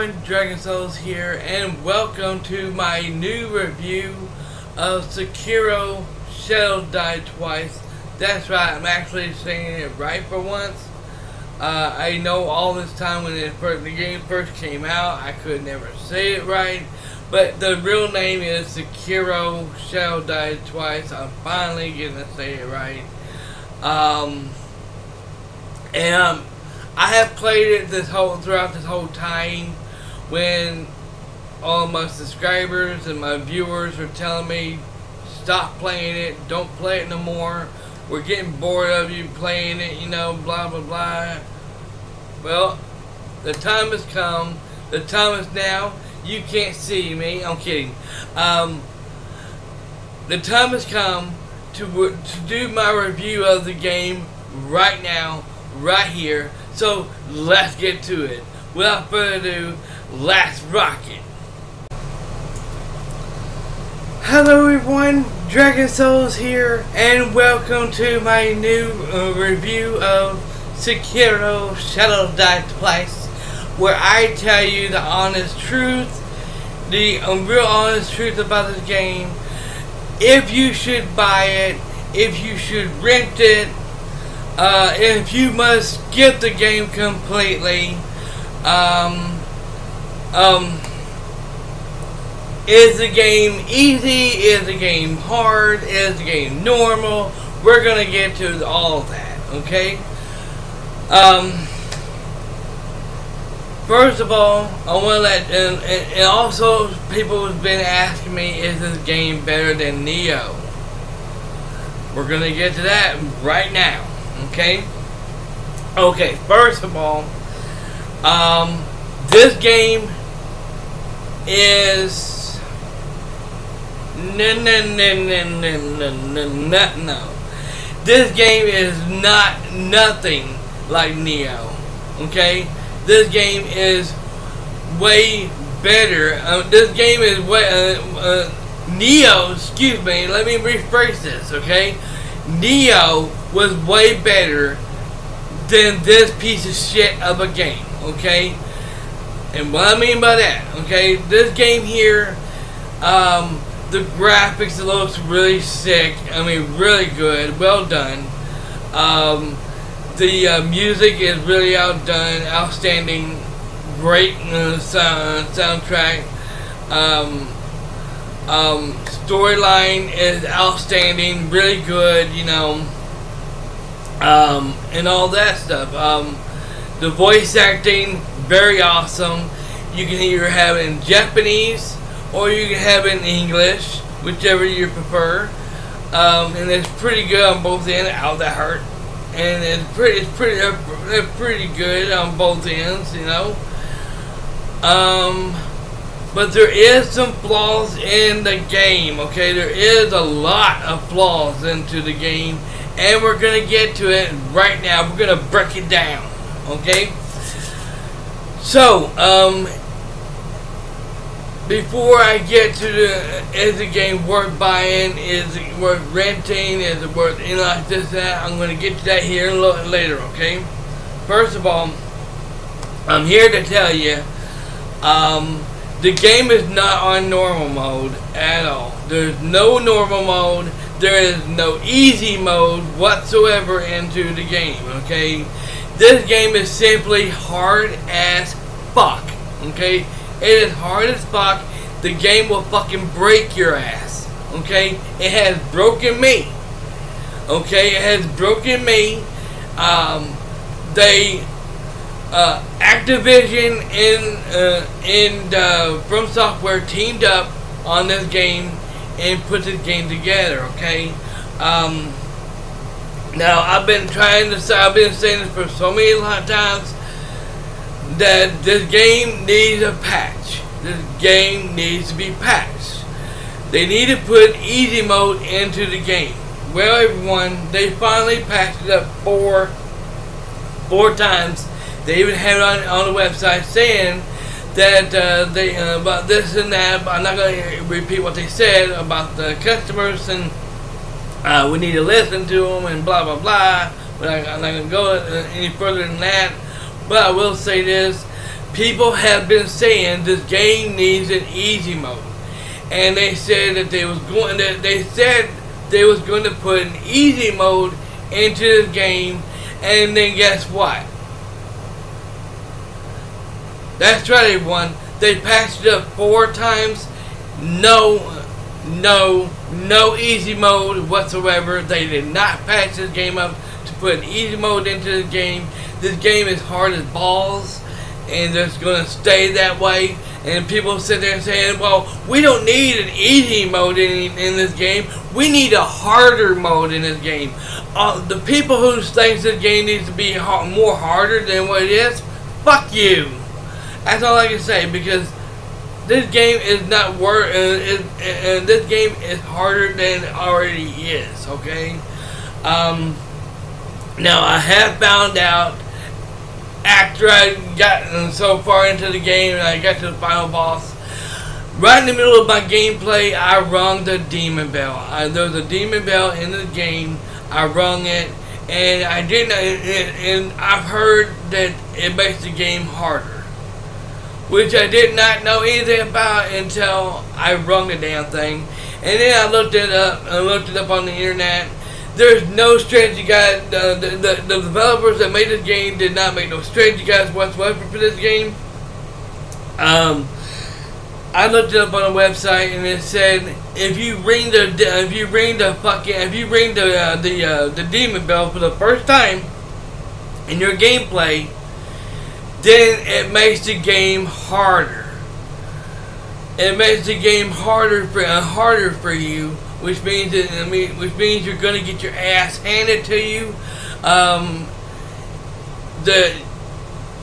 everyone, Dragon Souls here, and welcome to my new review of Sekiro Shadow Die Twice. That's right, I'm actually saying it right for once. I know all this time when the game first came out, I could never say it right, but the real name is Sekiro Shadow Die Twice. I'm finally getting to say it right. I have played it throughout this whole time when all my subscribers and my viewers were telling me, stop playing it, don't play it no more, we're getting bored of you playing it, you know, blah blah blah. Well, the time has come, the time is now. You can't see me, I'm kidding. The time has come to do my review of the game right now, right here. So let's get to it. Without further ado, let's rock it. Hello everyone, Dragon Souls here, and welcome to my new review of Sekiro Shadow Die Twice, where I tell you the honest truth, the real honest truth about this game. If you should buy it, if you should rent it, if you must skip the game completely. Is the game easy? Is the game hard? Is the game normal? We're gonna get to all of that, okay? First of all, I want to let, and also people have been asking me, is this game better than Neo? We're gonna get to that right now. Okay. First of all, this game is no. This game is not nothing like Neo. Okay, this game is way better. This game is way Neo. Excuse me. Let me rephrase this. Okay. Neo was way better than this piece of shit of a game, okay? And what I mean by that, okay, this game here, the graphics looks really sick. I mean, really good, well done. The music is really outstanding, great soundtrack. Storyline is outstanding, really good, you know, and all that stuff. The voice acting, very awesome. You can either have it in Japanese or you can have it in English, whichever you prefer. And it's pretty good on both ends. Ow, that hurt. And it's pretty good on both ends, you know. But there is some flaws in the game, okay? There is a lot of flaws into the game, and we're going to get to it right now. We're going to break it down, okay? So, before I get to is the game worth buying, is it worth renting, is it worth anything like this, that, I'm going to get to that here a little later, okay? First of all, I'm here to tell you, the game is not on normal mode at all. There's no normal mode. There is no easy mode whatsoever into the game, okay? This game is simply hard as fuck, okay? It is hard as fuck. The game will fucking break your ass, okay? It has broken me, okay? It has broken me. Activision and From Software teamed up on this game and put this game together. Okay. Now I've been saying this for so many times that this game needs a patch. This game needs to be patched. They need to put easy mode into the game. Well, everyone, they finally patched it up four times. They even have it on the website saying that they about this and that, but I'm not going to repeat what they said about the customers, and we need to listen to them and blah blah blah. But I'm not going to go any further than that. But I will say this, people have been saying this game needs an easy mode, and they said that they was going to put an easy mode into this game, and then guess what? That's right, everyone. They patched it up 4 times. No easy mode whatsoever. They did not patch this game up to put an easy mode into the game. This game is hard as balls, and it's going to stay that way. And people sit there and saying, well, we don't need an easy mode in this game. We need a harder mode in this game. The people who think this game needs to be more harder than what it is, fuck you. That's all I can say, because this game is not this game is harder than it already is, okay? Now, I have found out, after I got so far into the game and I got to the final boss, right in the middle of my gameplay, I rung the demon bell. There was a demon bell in the game. I rung it, and I didn't. And I've heard that it makes the game harder, which I did not know anything about until I rung the damn thing. And then I looked it up. I looked it up on the internet. There's no strategy guide. The developers that made this game did not make no strategy guides whatsoever for this game. I looked it up on a website, and it said if you ring the demon bell for the first time in your gameplay, then it makes the game harder. It makes the game harder for you, which means you're gonna get your ass handed to you.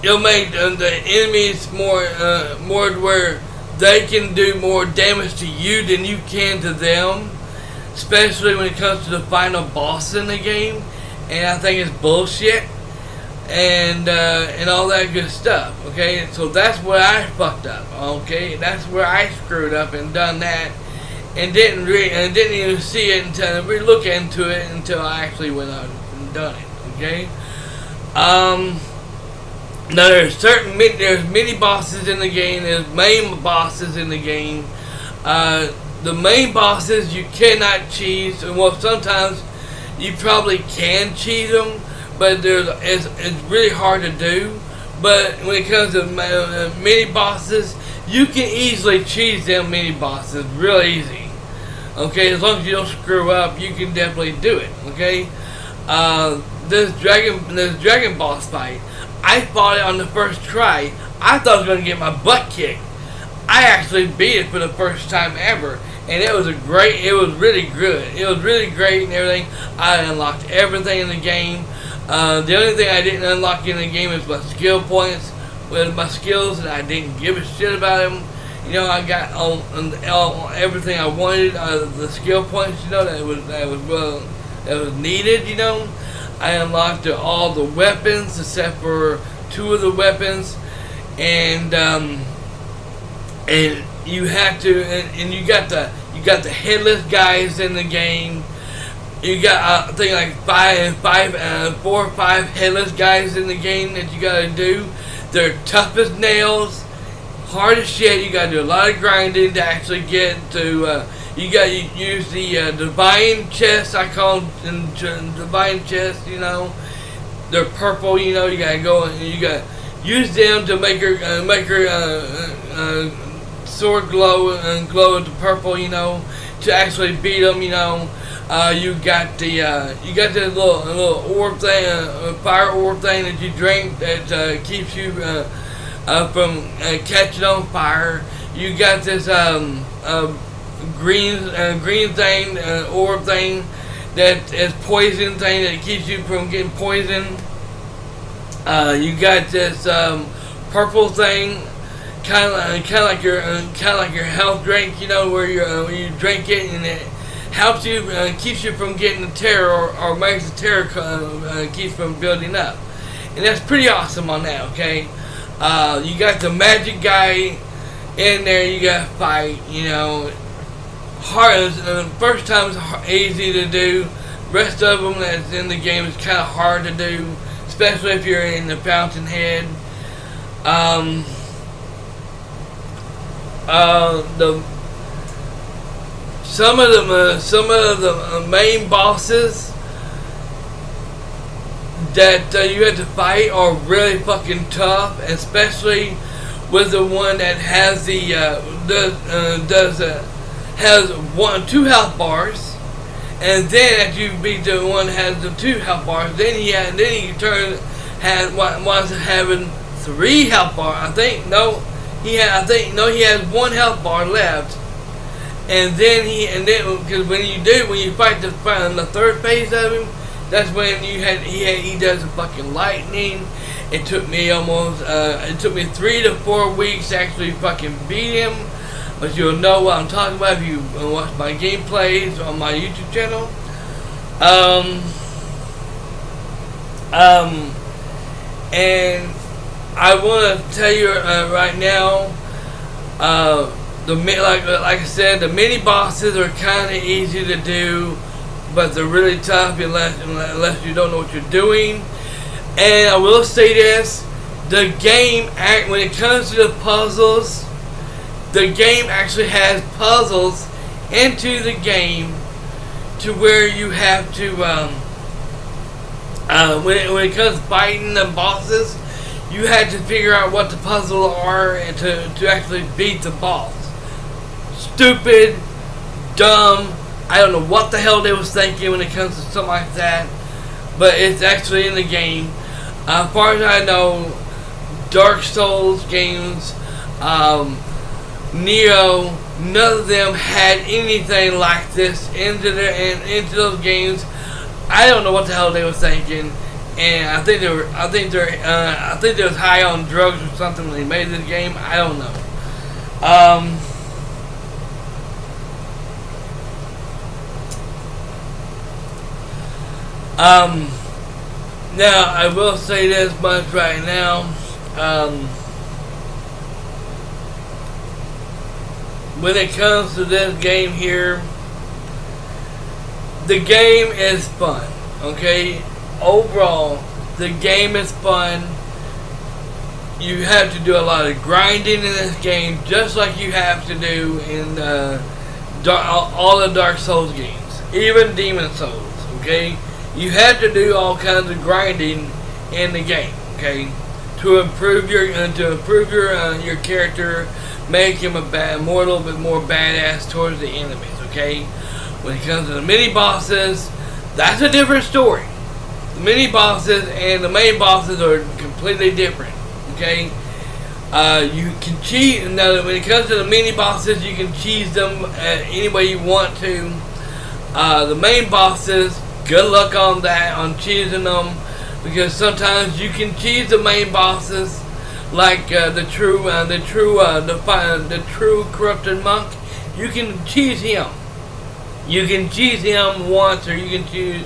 You'll make the enemies more where they can do more damage to you than you can to them, especially when it comes to the final boss in the game. And I think it's bullshit, and all that good stuff. Okay, so that's where I fucked up. Okay, that's where I screwed up and done that, and didn't even see it until we look into it until I actually went out and done it. Okay. Now there's many bosses in the game. There's main bosses in the game. The main bosses you cannot cheese. Well, sometimes you probably can cheese them, but it's really hard to do. But when it comes to mini bosses, you can easily cheese them mini bosses real easy. Okay, as long as you don't screw up, you can definitely do it. Okay, this dragon boss fight, I fought it on the first try. I thought I was going to get my butt kicked. I actually beat it for the first time ever, and it was really good. It was really great and everything. I unlocked everything in the game. The only thing I didn't unlock in the game is my skill points. With my skills, and I didn't give a shit about them. You know, I got everything I wanted. The skill points, you know, that was needed. You know, I unlocked all the weapons except for 2 of the weapons, and you have to, and you got the headless guys in the game. You got I think like 4 or 5 headless guys in the game that you gotta do. They're tough as nails, hard as shit. You gotta do a lot of grinding to actually get to. You gotta use the divine chests. I call them divine chests. You know, they're purple. You know, you gotta go and you gotta use them to make her sword glow and glow into purple. You know, to actually beat them. You know. You got the little orb thing, fire orb thing that you drink that keeps you from catching on fire. You got this green thing, orb thing that is poison thing that keeps you from getting poisoned. You got this purple thing, kind of like your health drink, you know, where you drink it and it helps you, keeps you from getting the terror, or makes the terror keeps from building up, and that's pretty awesome on that. Okay, you got the magic guy in there. You got to fight. You know, hard. First time is easy to do. Rest of them that's in the game is kind of hard to do, especially if you're in the Fountainhead. the some of the main bosses that you have to fight are really fucking tough, especially with the one that has the has 2 health bars, and then after you beat the one that has the 2 health bars, then he winds up having 3 health bars. I think he has 1 health bar left, and then because when you fight the 3rd phase of him, that's when he does the fucking lightning. It took me 3 to 4 weeks to actually fucking beat him, but you'll know what I'm talking about if you watch my gameplays on my YouTube channel. And I want to tell you right now, like I said, the mini bosses are kind of easy to do, but they're really tough unless you don't know what you're doing. And I will say this, the game, when it comes to the puzzles, the game actually has puzzles into the game to where you have to, when it comes to fighting the bosses, you had to figure out what the puzzles are and to actually beat the boss. Stupid, dumb, I don't know what the hell they was thinking when it comes to something like that, but it's actually in the game. As far as I know, Dark Souls games, Neo, none of them had anything like this into those games. I don't know what the hell they were thinking, and I think they was high on drugs or something when they made this game. I don't know. Now I will say this much right now. When it comes to this game here, the game is fun. Okay, overall, the game is fun. You have to do a lot of grinding in this game, just like you have to do in all the Dark Souls games, even Demon Souls. Okay, you have to do all kinds of grinding in the game. Okay, to improve your character, make him a little bit more badass towards the enemies. Okay, when it comes to the mini bosses, that's a different story. The mini bosses and the main bosses are completely different. Okay, you can cheese. Now, when it comes to the mini bosses, you can cheese them any way you want to. The main bosses, good luck on that, on cheesing them, because sometimes you can cheese the main bosses, like the true corrupted monk. You can cheese him. You can cheese him once, or you can choose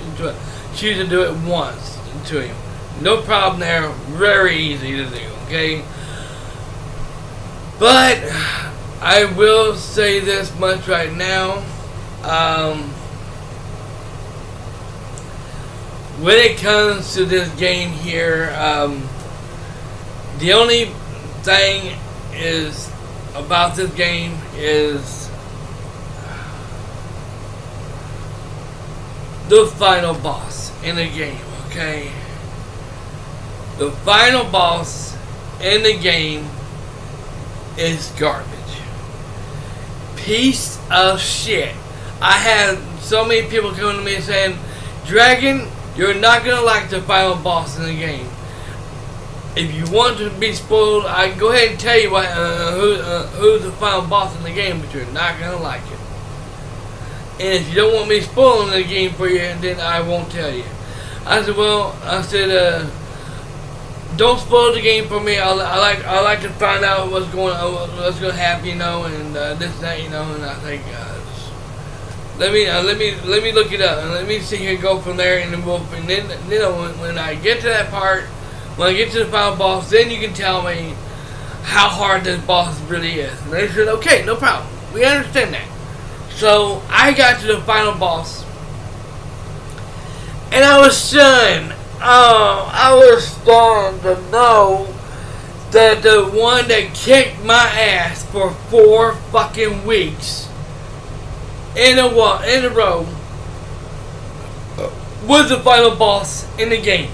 to do it once to him. No problem there. Very easy to do. Okay. But I will say this much right now. When it comes to this game here, the only thing is about this game is the final boss in the game. Okay, the final boss in the game is garbage. Piece of shit. I had so many people coming to me saying, Dragon, you're not gonna like the final boss in the game. If you want to be spoiled, I can go ahead and tell you who's the final boss in the game, but you're not gonna like it. And if you don't want me spoiling the game for you, then I won't tell you. I said, well, don't spoil the game for me. I like to find out what's going to happen, you know, and this and that, you know. And I think, let me look it up and let me see here and go from there, and then when I get to that part, when I get to the final boss, then you can tell me how hard this boss really is. And they said, okay, no problem. We understand that. So I got to the final boss, and I was stunned. I was stunned to know that the one that kicked my ass for 4 fucking weeks in a row was the final boss in the game.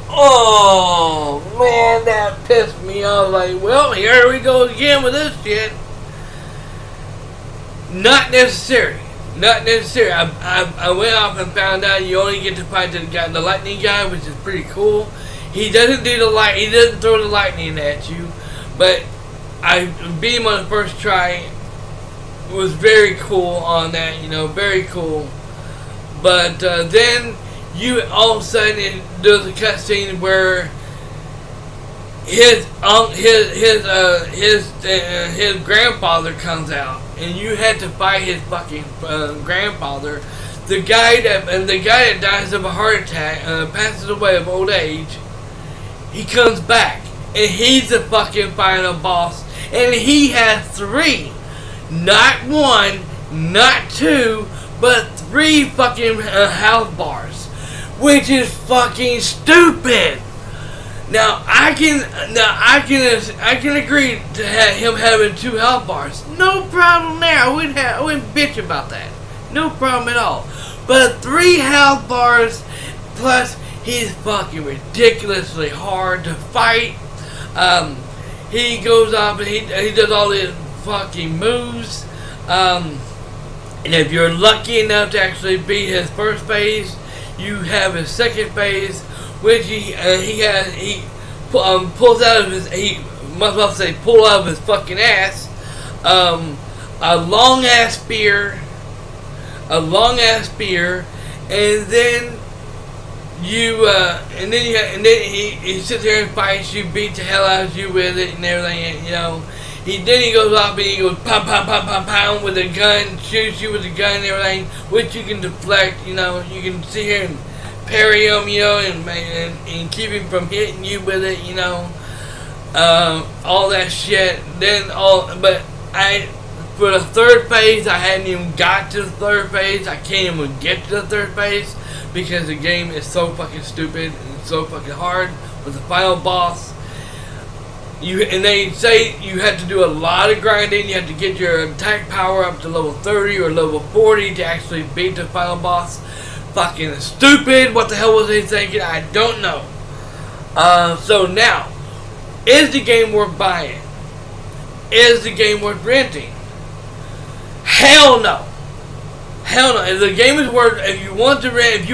Oh man, that pissed me off. Like, well, here we go again with this shit. Not necessary. Not necessary. I went off and found out you only get to fight the lightning guy, which is pretty cool. He doesn't do the light. He doesn't throw the lightning at you, but I beat him on the first try. It was very cool on that, you know, very cool. But then you all of a sudden there's a cutscene where his grandfather comes out, and you had to fight his fucking grandfather. The guy that dies of a heart attack, passes away of old age. He comes back, and he's the fucking final boss, and he has 3, not 1, not 2, but 3 fucking health bars, which is fucking stupid. Now I can agree to him having 2 health bars. No problem there. I wouldn't bitch about that. No problem at all. But 3 health bars plus he's fucking ridiculously hard to fight. He goes off and he does all his fucking moves. And if you're lucky enough to actually beat his first phase, you have his second phase, which he pulls out of his pull out of his fucking ass a long ass spear, and then he sits there and fights you, beats the hell out of you with it and everything, you know. Then he goes off and he goes pow pow pow pow pow with a gun, shoots you with a gun and everything, which you can deflect, you know. You can sit here and parry him, you know, and keep him from hitting you with it, you know. All that shit. But for the third phase, I hadn't even got to the third phase. I can't even get to the third phase because the game is so fucking stupid and so fucking hard with the final boss. And they say you have to do a lot of grinding. You have to get your attack power up to level 30 or level 40 to actually beat the final boss. Fucking stupid. What the hell was he thinking? I don't know. So now, is the game worth buying? Is the game worth renting? Hell no. Hell no. If the game is worth, if you want to rent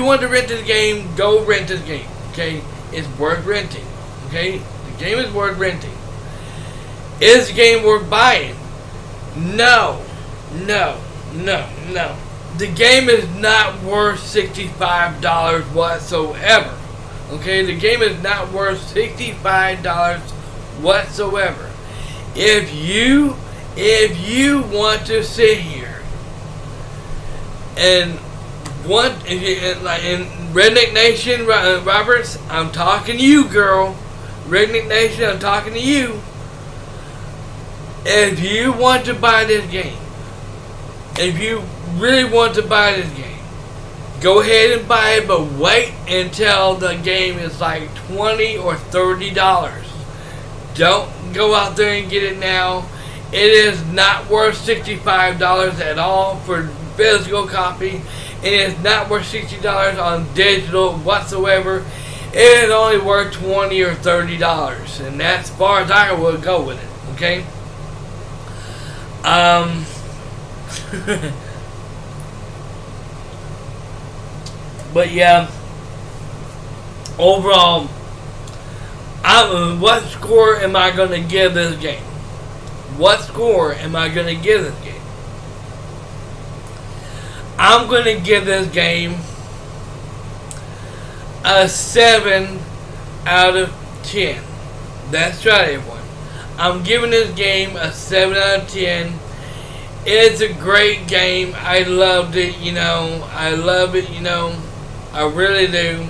this game, go rent this game. Okay, it's worth renting. Okay, the game is worth renting. Is the game worth buying? No. No. No. No. The game is not worth $65 whatsoever. Okay, the game is not worth $65 whatsoever. If you want to sit here and like in Redneck Nation, Roberts, I'm talking to you, girl. Redneck Nation, I'm talking to you. If you want to buy this game, if you really want to buy this game, go ahead and buy it, but wait until the game is like $20 or $30. Don't go out there and get it now. It is not worth $65 at all for physical copy. It is not worth $60 on digital whatsoever. It is only worth $20 or $30, and that's as far as I will go with it. Okay. But yeah, overall, what score am I going to give this game? What score am I going to give this game? I'm going to give this game a 7 out of 10. That's right, everyone. I'm giving this game a 7 out of 10. It's a great game. I loved it, you know. I love it, you know. I really do.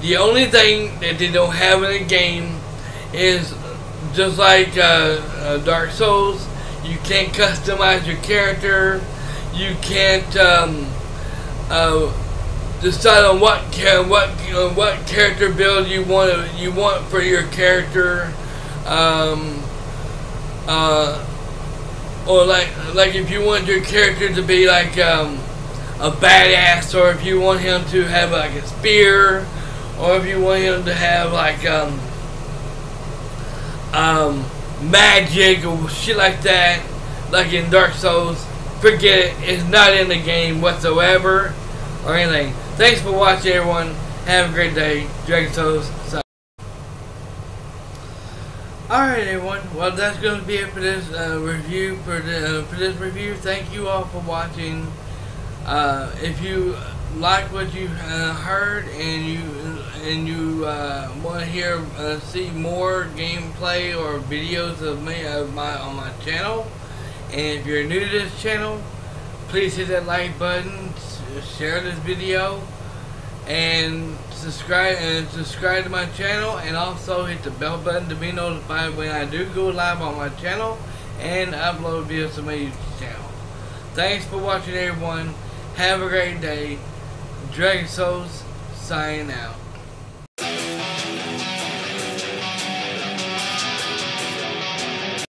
The only thing that they don't have in the game is just like Dark Souls. You can't customize your character. You can't decide on what character build you want for your character. Or like if you want your character to be like a badass, or if you want him to have like a spear, or if you want him to have like magic or shit like that, like in Dark Souls, forget it. It's not in the game whatsoever or anything. Thanks for watching, everyone. Have a great day. Dragon Souls. Alright, everyone, well, that's going to be it for this review. For this review, thank you all for watching. If you like what you heard and you want to see more gameplay or videos of me on my channel, and if you're new to this channel, please hit that like button, share this video, and subscribe to my channel, and also hit the bell button to be notified when I do go live on my channel and upload videos to my YouTube channel. Thanks for watching, everyone. Have a great day. Dragon Souls signing out.